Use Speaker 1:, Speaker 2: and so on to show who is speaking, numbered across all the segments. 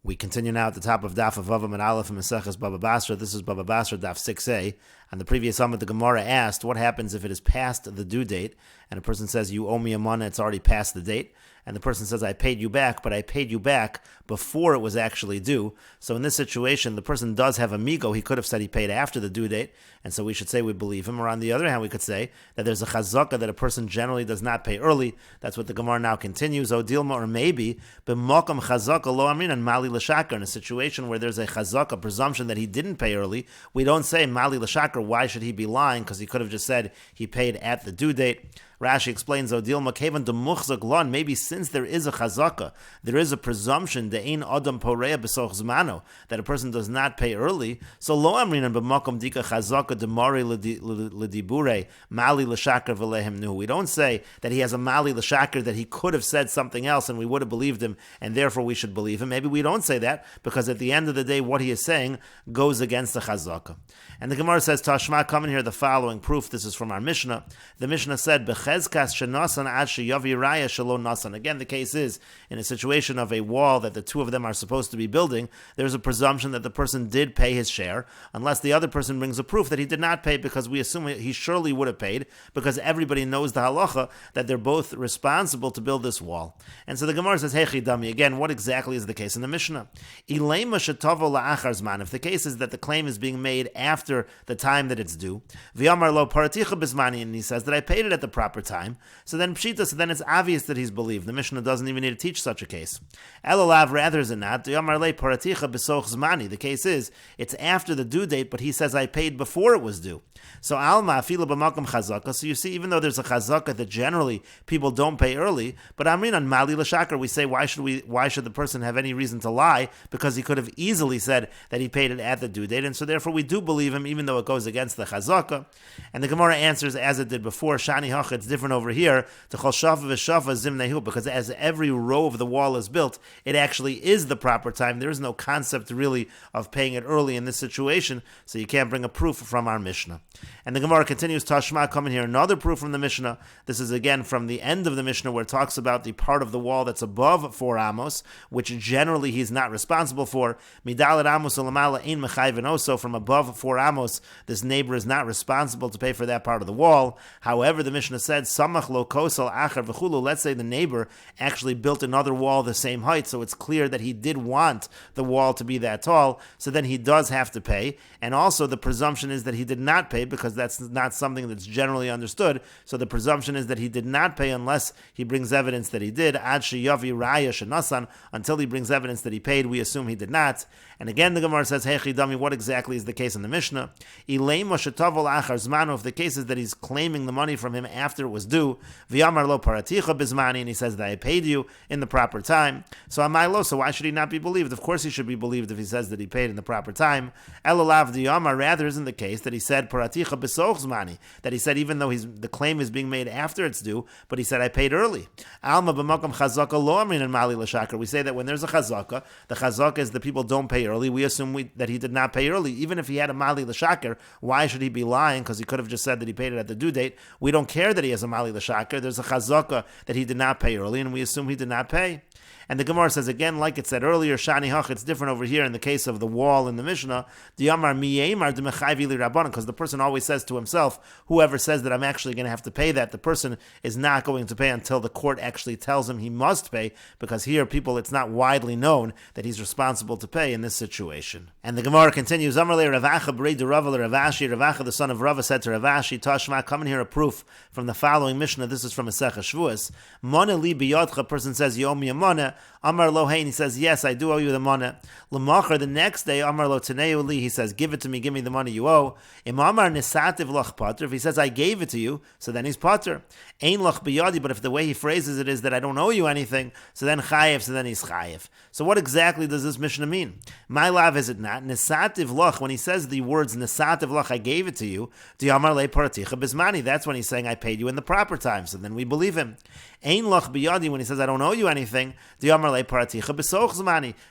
Speaker 1: We continue now at the top of Daf of Bava Aleph and Meseches Bava Basra. This is Bava Basra Daf 6a. On the previous Amud, the Gemara asked, what happens if it is past the due date, and a person says, you owe me a money, it's already past the date, and the person says, I paid you back, but I paid you back before it was actually due. So in this situation, the person does have a migo. He could have said he paid after the due date, and so we should say we believe him. Or on the other hand, we could say that there's a chazaka that a person generally does not pay early. That's what the Gemara now continues. O dilma, or maybe, b'mokam chazaka lo amrin and mali l'shakar. In a situation where there's a chazaka, presumption that he didn't pay early, we don't say mali l'shakar. Why should he be lying? Because he could have just said he paid at the due date. Rashi explains, Odilma kevan demuchzak lon. Maybe since there is a chazaka, there is a presumption de'ein adam poreya b'soch zmano, that a person does not pay early. So lo amrinan b'makom dika chazaka demari l'dibure mali l'shakar v'lehem nu. We don't say that he has a mali l'shakar, that he could have said something else and we would have believed him, and therefore we should believe him. Maybe we don't say that because at the end of the day, what he is saying goes against the chazaka. And the Gemara says, Tashma, come in here the following proof. This is from our Mishnah. The Mishnah said, Again, the case is, in a situation of a wall that the two of them are supposed to be building, there's a presumption that the person did pay his share, unless the other person brings a proof that he did not pay, because we assume he surely would have paid, because everybody knows the halacha that they're both responsible to build this wall. And so the Gemara says, Hey Chidami, again, what exactly is the case in the Mishnah? If the case is that the claim is being made after the time that it's due, and he says that I paid it at the proper time, so then pshita, so then it's obvious that he's believed. The Mishnah doesn't even need to teach such a case. Elalav, rather is it not? The case is, it's after the due date, but he says I paid before it was due. So alma afila b'makom chazaka. So you see, even though there's a chazaka that generally people don't pay early, but amrin on mali l'shakar, we say why should the person have any reason to lie? Because he could have easily said that he paid it at the due date, and so therefore we do believe him, even though it goes against the chazaka. And the Gemara answers as it did before. Shani hach, it's different over here. Because as every row of the wall is built, it actually is the proper time. There is no concept really of paying it early in this situation, so you can't bring a proof from our Mishnah. And the Gemara continues, Tashma, coming here, another proof from the Mishnah. This is again from the end of the Mishnah, where it talks about the part of the wall that's above 4 amos, which generally he's not responsible for. Midalet amos ulamala ein mechayven oso, from above 4 amos, this neighbor is not responsible to pay for that part of the wall. However, the Mishnah said, Samach lo kosal achar v'chulu. Let's say the neighbor actually built another wall the same height, so it's clear that he did want the wall to be that tall, so then he does have to pay. And also the presumption is that he did not pay, because that's not something that's generally understood. So the presumption is that he did not pay unless he brings evidence that he did. Ad sheyavi raya shenasan, until he brings evidence that he paid, we assume he did not. And again, the Gemara says, Hey Chidami, what exactly is the case in the Mishnah? Ileima shetavol achar zmanu, if the case is that he's claiming the money from him after it was due, v'yamar lo paraticha bizmani, and he says that I paid you in the proper time. So amai lo, so why should he not be believed? Of course he should be believed if he says that he paid in the proper time. Elalav diyamar, rather isn't the case that he said paraticha b'soch zmani, that he said even though the claim is being made after it's due, but he said I paid early. Alma b'makom chazaka lo amrin and mali l'shakar. We say that when there's a chazaka, the chazaka is that people don't pay early. We assume that he did not pay early. Even if he had a mali l'shakar, why should he be lying? Because he could have just said that he paid it at the due date. We don't care that he has a mali l'shakar. There's a chazaka that he did not pay early, and we assume he did not pay. And the Gemara says again, like it said earlier, Shani Hach, it's different over here in the case of the wall in the Mishnah, because the person always says to himself, whoever says that I'm actually going to have to pay that, the person is not going to pay until the court actually tells him he must pay, because here it's not widely known that he's responsible to pay in this situation. And the Gemara continues, Ravacha, the son of Rava, said to Ravashi, Tashma, come in here a proof from the following Mishnah. This is from Mesechet Shavuos. Mona li biyotcha, person says, you owe me a money. Amar lo hein, he says, yes, I do owe you the money. L'machar, the next day, Amar lo teneu li, he says, give it to me, give me the money you owe. Im amar nisativ lach pater, if he says, I gave it to you, so then he's pater. Ein lach biyadi, but if the way he phrases it is that I don't owe you anything, so then chayev, so then he's chayev. So what exactly does this Mishnah mean? My lav, is it not? Nisativ lach, when he says the words nisativ lach, I gave it to you, di amar le paraticha bismani, that's when he's saying I paid you in the proper time, so then we believe him. Ein lach biyadi, when he says I don't owe you anything,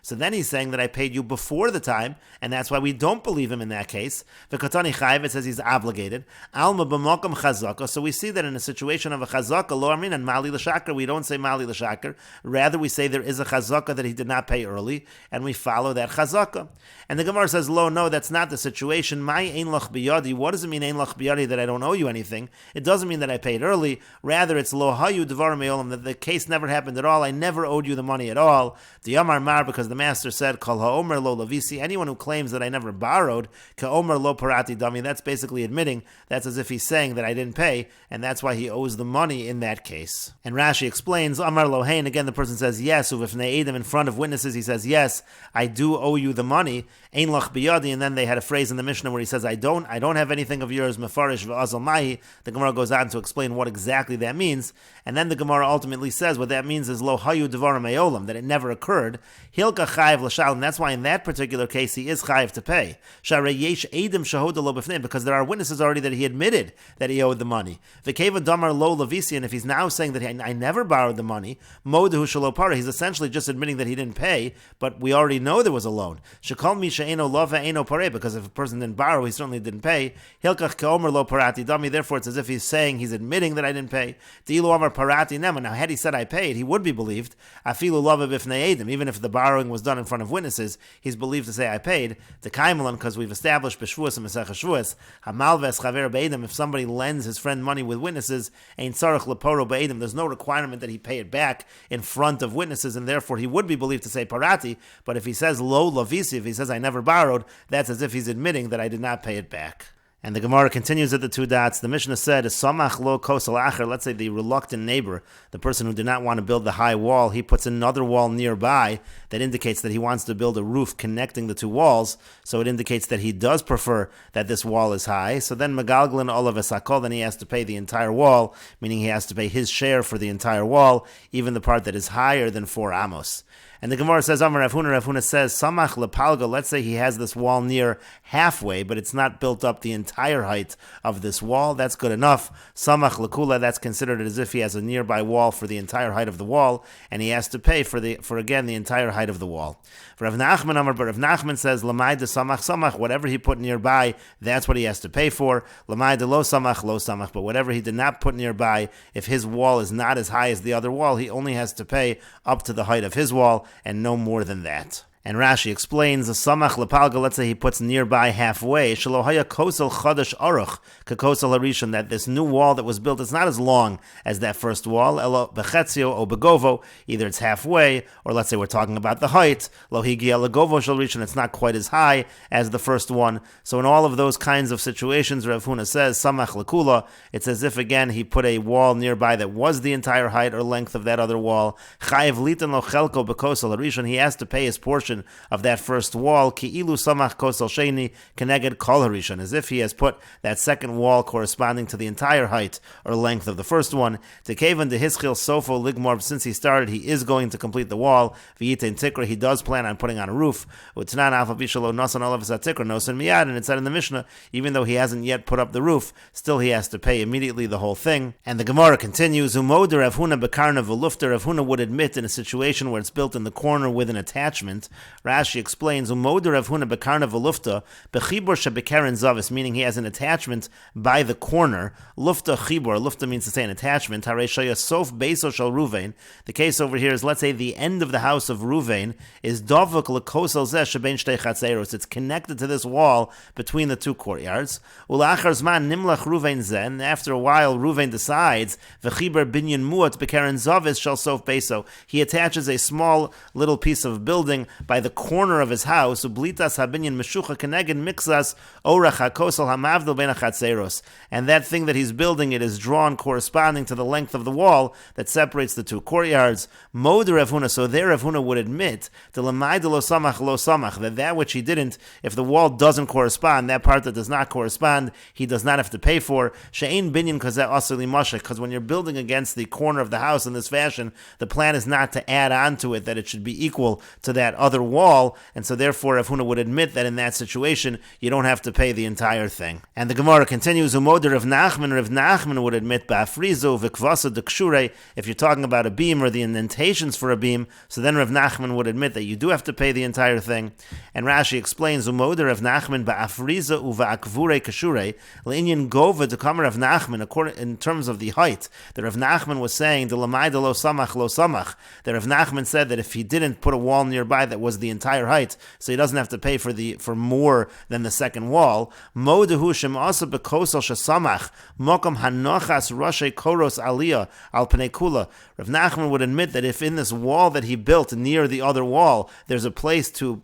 Speaker 1: So then he's saying that I paid you before the time, and that's why we don't believe him in that case. It says he's obligated. So we see that in a situation of a chazaka, lo armin and mali l'shakar, we don't say mali l'shakar. Rather, we say there is a chazaka that he did not pay early, and we follow that chazaka. And the Gemara says, lo, no, that's not the situation. My ein lach biyadi. What does it mean, ein lach biyadi, that I don't owe you anything? It doesn't mean that I paid early. Rather, it's lo hayu devar me'olam, that the case never happened at all. I never owed you the money at all. The Yamar Mar, because the master said, kol ha'omer lo lavisi, anyone who claims that I never borrowed, ka'omer lo parati dami, that's basically admitting, that's as if he's saying that I didn't pay, and that's why he owes the money in that case. And Rashi explains, Amar lohein, again the person says yes, uvifnei edim, in front of witnesses he says, yes, I do owe you the money, ein lach biyadi, and then they had a phrase in the Mishnah where he says, I don't have anything of yours, mefarish v'azal mahi. The Gemara goes on to explain what exactly that means, and then the Gemara ultimately says what that means is lo hayu devarim me'olam, that it never occurred. Hilka chayiv l'shalom, that's why in that particular case he is chayiv to pay. Sharei yesh edim shahoda lo b'fneim, because there are witnesses already that he admitted that he owed the money. V'keva damar lo lavisi, and if he's now saying that I never borrowed the money, modehu shelo para, he's essentially just admitting that he didn't pay, but we already know there was a loan. Shekol mi she'eno lova eno pare, because if a person didn't borrow, he certainly didn't pay. Hilkach ke'omer lo parati dami, therefore it's as if he's saying he's admitting that I didn't pay. Di'ilu amar parati nema, now had he said I paid, he would be believed. Afilu lova b'fnei edim, even if the borrowing was done in front of witnesses, he's believed to say I paid. The kaimelan, because we've established b'shvuas and Mesechet shvuas, hamalves chaver be'edim, if somebody lends his friend money with witnesses, ein tzarich leporo be'edim, there's no requirement that he pay it back in front of witnesses, and therefore he would be believed to say parati. But if he says lo lavisi, if he says I never borrowed, that's as if he's admitting that I did not pay it back. And the Gemara continues at the two dots. The Mishnah said, "Samach lo kosel acher." Let's say the reluctant neighbor, the person who did not want to build the high wall, he puts another wall nearby that indicates that he wants to build a roof connecting the two walls. So it indicates that he does prefer that this wall is high. So then megalglin olav esakol, then he has to pay the entire wall, meaning he has to pay his share for the entire wall, even the part that is higher than 4 amos. And the Gemara says, Amar Rav Huna says, Samach lepalga, let's say he has this wall near halfway, but it's not built up the entire height of this wall. That's good enough. Samach lekula, that's considered as if he has a nearby wall for the entire height of the wall, and he has to pay for again the entire height of the wall. Rav Nachman Amar, but Rav Nachman says, Lamai de samach, whatever he put nearby, that's what he has to pay for. Lamai de lo samach, but whatever he did not put nearby, if his wall is not as high as the other wall, he only has to pay up to the height of his wall, and no more than that. And Rashi explains, a samach lepalga, let's say he puts nearby halfway, shalohaya kosel chadash aruch, kakosel harishon, that this new wall that was built is not as long as that first wall, elo bechetzio o begovo, either it's halfway, or let's say we're talking about the height, lo higia legovo shel rishon, it's not quite as high as the first one. So in all of those kinds of situations, Rav Huna says, samach lekula, it's as if again he put a wall nearby that was the entire height or length of that other wall, chayiv litan lo chelko bekosel harishon, he has to pay his portion of that first wall, ki'ilu samach kosel sheni keneged kol harishon, as if he has put that second wall corresponding to the entire height or length of the first one. Tekevan de hischil sofo ligmor, since he started, he is going to complete the wall. V'yitin tikra, he does plan on putting on a roof. Utnan alpha bishalo nosan olav tikra nosan miyad, and it said in the Mishnah, even though he hasn't yet put up the roof, still he has to pay immediately the whole thing. And the Gemara continues, Umoder Rav Huna bekarna v'lufter, Rav Huna would admit in a situation where it's built in the corner with an attachment. Rashi explains, Umoder Rav Huna bekarna v'lufta bechibor shebekeren zavis, meaning he has an attachment by the corner. Lufta chibor, lufta means to say an attachment. Harei shaya sof beiso shel Ruvain. The case over here is, let's say the end of the house of Ruvain is dovuk lekosel zeh shebein shtei chatzeros. It's connected to this wall between the two courtyards. Ulachar zman nimlach Ruvain zeh, and after a while Ruvain decides v'chiber binyan muat bekeren zavis shel sof beiso. He attaches a small little piece of building by the corner of his house, ublitas habinyan meshucha keneged mixas orach hakosel hamavdil ben achatzeros, and that thing that he's building, it is drawn corresponding to the length of the wall that separates the two courtyards. Moder Rav Huna, so there Rav Huna would admit the lamai lo samach, that which he didn't, if the wall doesn't correspond, that part that does not correspond, he does not have to pay for. She'ein binyan kazeh asli mashach, because when you're building against the corner of the house in this fashion, the plan is not to add on to it, that it should be equal to that other other wall, and so therefore Rav Huna would admit that in that situation you don't have to pay the entire thing. And the Gemara continues, Umoder Rav Nachman would admit Ba'afrizo v'kvasa d'kshure, if you're talking about a beam or the indentations for a beam, so then Rav Nachman would admit that you do have to pay the entire thing. And Rashi explains, Umoder Rav Nachman Ba'afriza uva'akvure kashure, l'inyan gova d'kamer Rav Nachman, in terms of the height, that Rav Nachman was saying, D'lamai lo samach, that Rav Nachman said that if he didn't put a wall nearby that was the entire height, so he doesn't have to pay for more than the second wall. Modehu shem asa bekosel shesamach mokom hanochas rashe koros aliyah al pnei kula. Rav Nachman would admit that if in this wall that he built near the other wall, there's a place to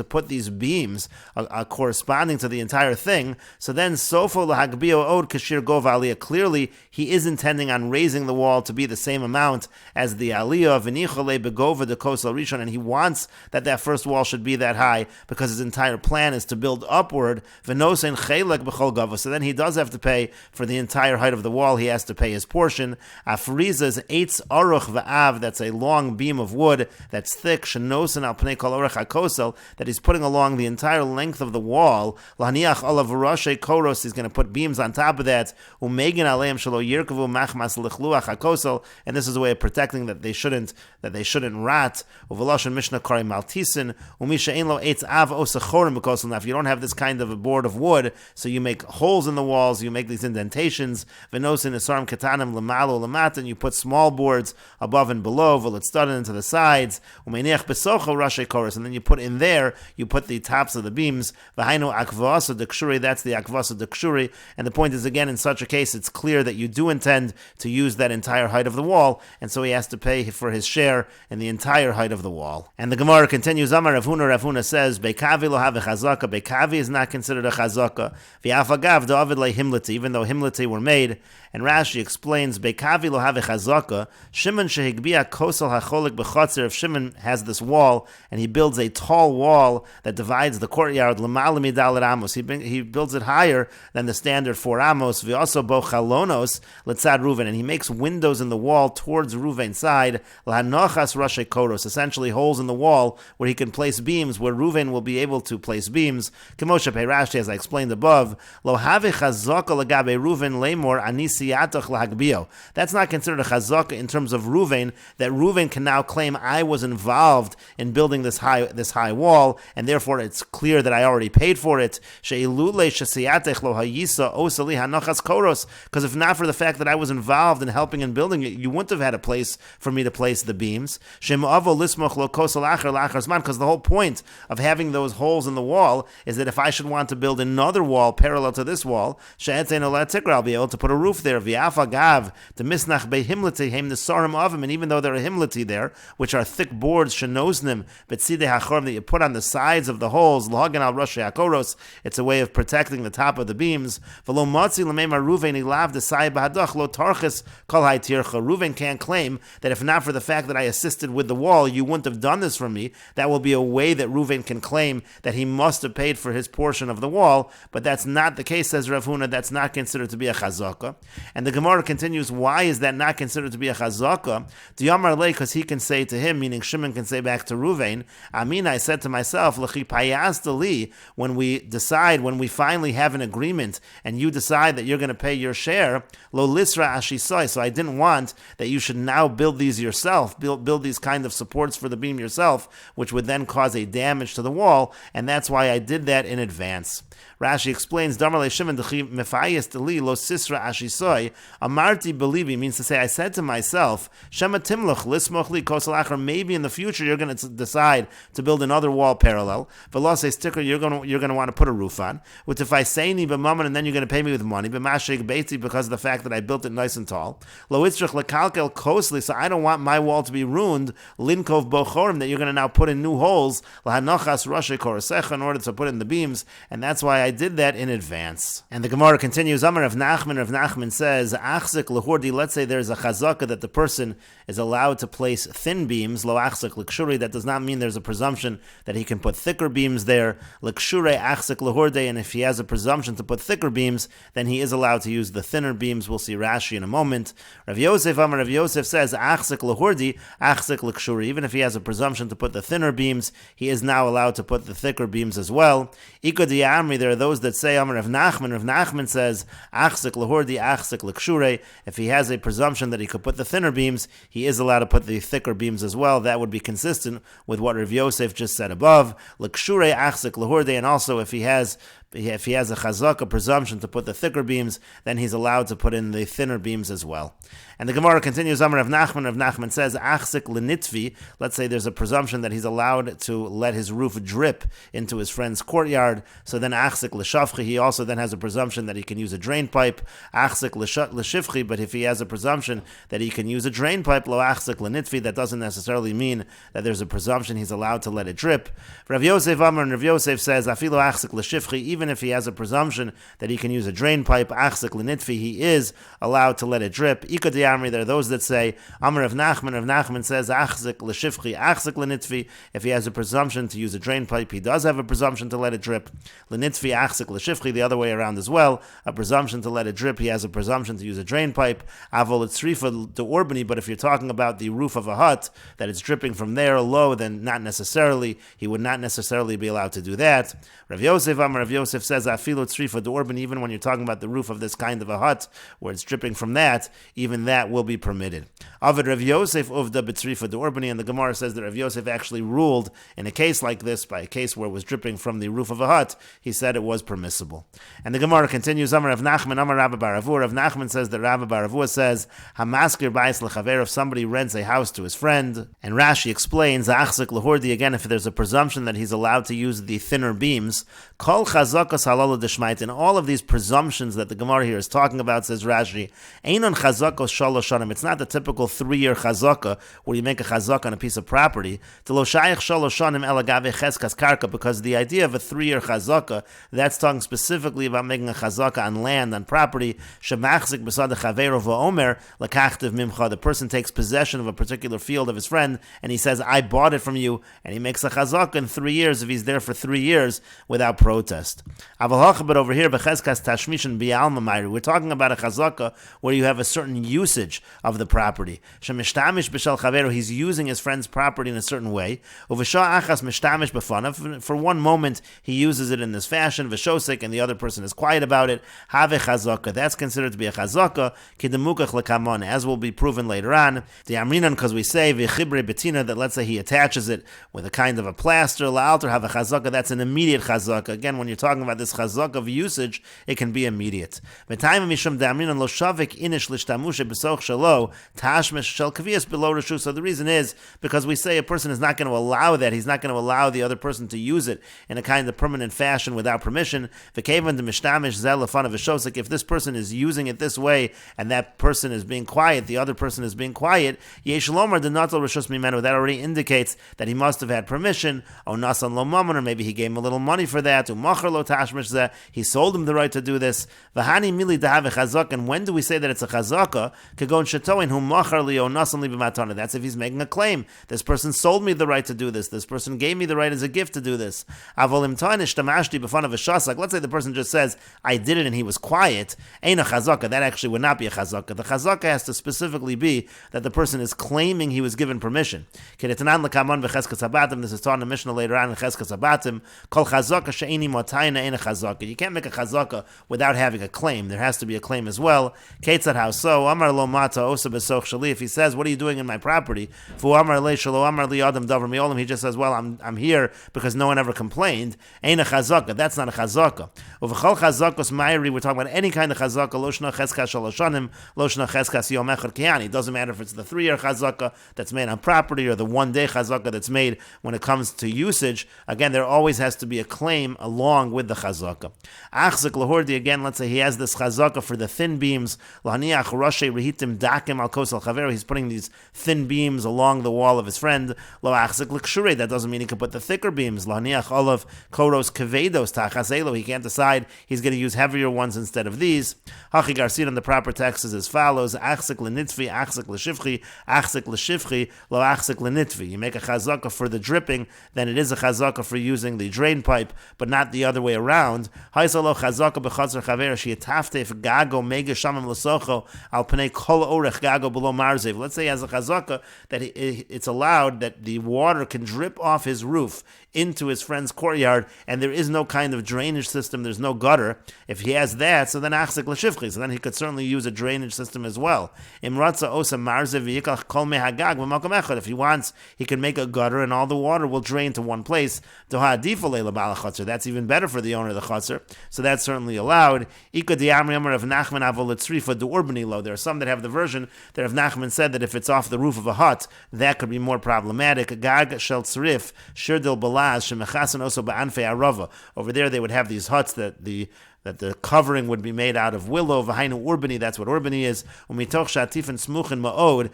Speaker 1: put these beams corresponding to the entire thing. So then sofo lahagbio od kashir gov aliyah. Clearly, he is intending on raising the wall to be the same amount as the aliyah v'nichole begova de kosel rishon, and he wants that first wall should be that high because his entire plan is to build upward. V'nosein chelek b'chol gava. So then he does have to pay for the entire height of the wall. He has to pay his portion. Afriza is eitz aruch v'av. That's a long beam of wood that's thick. Shenosen al pnei kol orech hakosel, that he's putting along the entire length of the wall. Lahaniach olav rashe koros. He's going to put beams on top of that. Umegin aleim shelo yirkavu machmas lichluach hakosel. And this is a way of protecting that they shouldn't rot. Uveloshen mishnah kari maltisin umisha ein lo eitz av osachorim b'kosel. Now, if you don't have this kind of a board of wood, so you make holes in the walls, you make these indentations. V'nosin esarim ketanim lemalo lemata, and you put small boards above and below. V'litzdaden into the sides. Umeiniach besocho rashe koros, and then you put in there, you put the tops of the beams. V'hainu akvasa d'kshuri. That's the akvasa d'kshuri. And the point is, again, in such a case, it's clear that you do intend to use that entire height of the wall, and so he has to pay for his share in the entire height of the wall. And the Gemara continues, Amar Rav Huna says, Beikavi lo have a chazaka. Beikavi is not considered a chazaka. V'afagav da'avid le himlati, even though himlati were made. And Rashi explains, Beikavi lo have a chazaka. Shimon shehigbia kosel hacholik b'chotzer. If Shimon has this wall, and he builds a tall wall that divides the courtyard, l'mala midal amos, he builds it higher than the standard 4 amos. V'aso bo chalonos letzad Ruven, and he makes windows in the wall towards Ruven's side, lahanochas rashe koros, essentially holes in the wall where he can place beams, where Ruven will be able to place beams. Kemoshe Rashi, as I explained above, lo have chazaka lagabe Ruven lemor anisiatach lahagbio. That's not considered a chazaka in terms of Ruven, that Ruven can now claim I was involved in building this high wall, and therefore it's clear that I already paid for it. Sheilule shesiatech lo hayisa osali hanochas koros, because if not for the fact that I was involved in helping in building it, you wouldn't have had a place for me to place the beams. Because the whole point of having those holes in the wall is that if I should want to build another wall parallel to this wall, I'll be able to put a roof there. And even though there are himlati there, which are thick boards, that you put on the sides of the holes, it's a way of protecting the top of the beams. Reuven can't claim that if not for the fact that I assisted with the wall, you wouldn't have done this for me. That will be a way that Reuven can claim that he must have paid for his portion of the wall, but that's not the case, says Rav Huna. That's not considered to be a chazaka. And the Gemara continues, why is that not considered to be a chazaka? D'yamar lei, because he can say to him, meaning Shimon can say back to Reuven, Amin, I said to myself, L'chi payasta li, when we finally have an agreement, and you decide that you're going to pay your share, lo lisra ashisoi, so I didn't want that you should now build these yourself, build these kind of supports for the beam yourself, which would then cause a damage to the wall, and that's why I did that in advance. Rashi explains, Damar le Shimon dechi mefayes deli lo sisra ashisoi, amarti belivi, means to say, I said to myself, Shema timloch lismoch li kosel achar, maybe in the future you're going to decide to build another wall parallel, velose sticker you're going to want to put a roof on, which if I say ni b'mammon, and then you're going to pay me with money, b'mashik beiti, because of the fact that I built it nice and tall, lo itzrich lekalkel kosli, so I don't want my wall to be ruined, linkov bochorim, that you're going to now put in new holes, lahanochas rashe korosecha, in order to put in the beams, and that's why I did that in advance. And the Gemara continues, Amar Rav Nachman says, Achzik lehordi, let's say there's a chazaka that the person is allowed to place thin beams, lo achzik l'kshuri, that does not mean there's a presumption that he can put thicker beams there, l'kshure achzik lehorde, and if he has a presumption to put thicker beams, then he is allowed to use the thinner beams. We'll see Rashi in a moment. Rav Yosef says, Achzik lehordi, achzik l'kshuri, even if he has a presumption to put the thinner beams, he is now allowed to put the thicker beams as well. Iko di Amri, there are those that say, Amar Rav Nachman says, Achzik lahordi, achzik l'kshure. If he has a presumption that he could put the thinner beams, he is allowed to put the thicker beams as well. That would be consistent with what Rav Yosef just said above. L'kshure, achzik lahordi, and also if he has a chazaka presumption to put the thicker beams, then he's allowed to put in the thinner beams as well. And the Gemara continues, Amar Rav Nachman says, Achzik l'nitvi, let's say there's a presumption that he's allowed to let his roof drip into his friend's courtyard, so then Achzik l'shavchi, he also then has a presumption that he can use a drain pipe, Achzik l'shivchi, but if he has a presumption that he can use a drain pipe, lo Achzik l'nitvi, that doesn't necessarily mean that there's a presumption he's allowed to let it drip. Rav Yosef Amar, and Rav Yosef says, Afilo Achzik l'shivchi, even if he has a presumption that he can use a drain pipe, Achzik l'nitvi, he is allowed to let it drip. Ika di Amri, there are those that say, Amar Rav Nachman says, Achzik l'shivchi, Achzik l'nitvi, if he has a presumption to use a drain pipe, he does have a presumption to let it drip. L'nitvi, Achzik l'shivchi, the other way around as well, a presumption to let it drip, he has a presumption to use a drain pipe. Avol etzrifa de orbani, but if you're talking about the roof of a hut, that it's dripping from there low, then not necessarily, he would not necessarily be allowed to do that. Rav Yosef Amar, Rav Yosef says, Afilo tzrifa de orbani, even when you're talking about the roof of this kind of a hut, where it's dripping from that, even that will be permitted. Avid Rav Yosef uvda b'tzrifa de orbani, and the Gemara says that Rav Yosef actually ruled in a case like this, by a case where it was dripping from the roof of a hut, he said it was permissible. And the Gemara continues, Amar Rav Nachman, Amar Rabba bar Avua. Rav Nachman says that Rabba bar Avua says, Hamaskir bais l'chaver, if somebody rents a house to his friend, and Rashi explains, Achzik l'hordi, again, if there's a presumption that he's allowed to use the thinner beams, Kol chazakas halala d'shmait, in all of these presumptions that the Gemara here is talking about, says Rashi, Einon chazakos shalosh shanim, it's not the typical 3-year chazaka, where you make a chazaka on a piece of property, D'lo shayach shalosh shanim ela gavei cheskas karka, because the idea of a 3-year chazaka, that's talking specifically about making a chazaka on land, on property, shemachzik b'sad chaveiro v'omer, lakachtiv mimcha, the person takes possession of a particular field of his friend, and he says, I bought it from you, and he makes a chazaka in 3 years, if he's there for 3 years, without protest. But over here, b'cheskas tashmishin bi'alma mayri, we're talking about a chazaka where you have a certain usage of the property. Shemishtamish b'shel chaveiro, he's using his friend's property in a certain way. Uv'shah achas mishtamish b'fanav, for one moment he uses it in this fashion, v'shosek, and the other person is quiet about it. Have chazaka, that's considered to be a chazaka, kidemukach lekamon, as will be proven later on. The amrinan, because we say v'chibre betina, that let's say he attaches it with a kind of a plaster, la'alter have a chazaka, that's an immediate chazaka. Again, when you're talking about this chazaka of usage, it can be immediate. V'tayim mishum de'amrinan lo shavik inish l'shtamushe b'soch shalo tashmish shel kavias below reshu. So the reason is because we say a person is not going to allow that. He's not going to allow the other person to use it in a kind of permanent fashion without permission. V'kevan de mishtamish zel lefanav v'shosek. If this person is using it this way and that person is being quiet, the other person is being quiet, yesh lomar de natal reshus mimenu. That already indicates that he must have had permission. O nasan lo mamon, or maybe he gave him a little money for that. U'machar lo tashmish zeh. He sold him the right to do this. V'hani mili dahav chazak. And when do we say that it's a chazaka? Kagon shetoin hu machar li o nasan li b'matana. That's if he's making a claim. This person sold me the right to do this. This person gave me the right as a gift to do this. Avolim ta'anish tamashti b'fanav v'shasak. Let's say the person just says, I did it and he was quiet. Ain't a chazaka. That actually would not be a chazaka. The chazaka has to specifically be that the person is claiming he was given permission. Kedetanan l'kaman v'cheskas habatim. This is taught in the Mishnah later on in cheskas habatim. Kol chazaka she'ini motayna ain't a chazaka. You can't make a chazaka without having a claim. There has to be a claim as well. Ketzad how so? Amar lo mata osa besoch shali. If he says, what are you doing in my property? Fu amar le shalo amar li adam davar miolam. He just says, well, I'm here because no one ever complained. Ain't a chazaka. That's not a chazaka. Uv'chol chazakos ma'iri. We're talking about any kind of chazaka. Lo shna cheskas shaloshanim. Lo shna cheskas yom echad kiyani. It doesn't matter if it's the 3-year chazaka that's made on property or the 1-day chazaka that's made when it comes to usage. Again, there always has to be a claim along with the chazaka. Achzik lahordi, again, let's say he has this chazaka for the thin beams. Lahaniach roshe rehitim dakim al kos al chaver. He's putting these thin beams along the wall of his friend. Lo achzik l'kshure. That doesn't mean he can put the thicker beams. Lahaniach olav koros kevedos tachaselo. He can't decide he's going to use heavier ones instead of these. Hachi garsid, on the proper text is as follows: achzik l'nitvi, achzik l'shivchi, achzik l'shivchi, lo achzik l'nitvi. You make a chazaka for the dripping, then it is a chazaka for using the drain pipe, but not the other way way around. Let's say he has a chazaka that it's allowed that the water can drip off his roof into his friend's courtyard, and there is no kind of drainage system, there's no gutter. If he has that, so then achzik l'shivchi, so then he could certainly use a drainage system as well. If he wants, he can make a gutter and all the water will drain to one place. That's even better for the owner of the chutzner, so that's certainly allowed. There are some that have the version that Rav Nachman said that if it's off the roof of a hut, that could be more problematic. Gag shel tzrif, shirdil balaz, shemechasen also ba'anfei arava. Over there they would have these huts that the covering would be made out of willow. V'hainu urbani, that's what urbani is. Umitoch shatif and smuchin ma'od,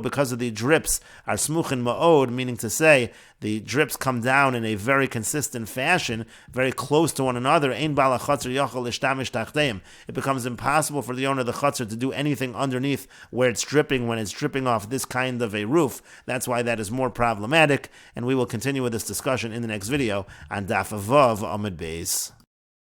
Speaker 1: because of the drips are smuchin ma'od, meaning to say the drips come down in a very consistent fashion, very close to one another. Ein bal hachatzer yachol lishtamish tachteim. It becomes impossible for the owner of the chutzner to do anything underneath where it's dripping when it's dripping off this kind of a roof. That's why that is more problematic, and we will continue with this discussion in the next video on Daf Vav Amud Beis.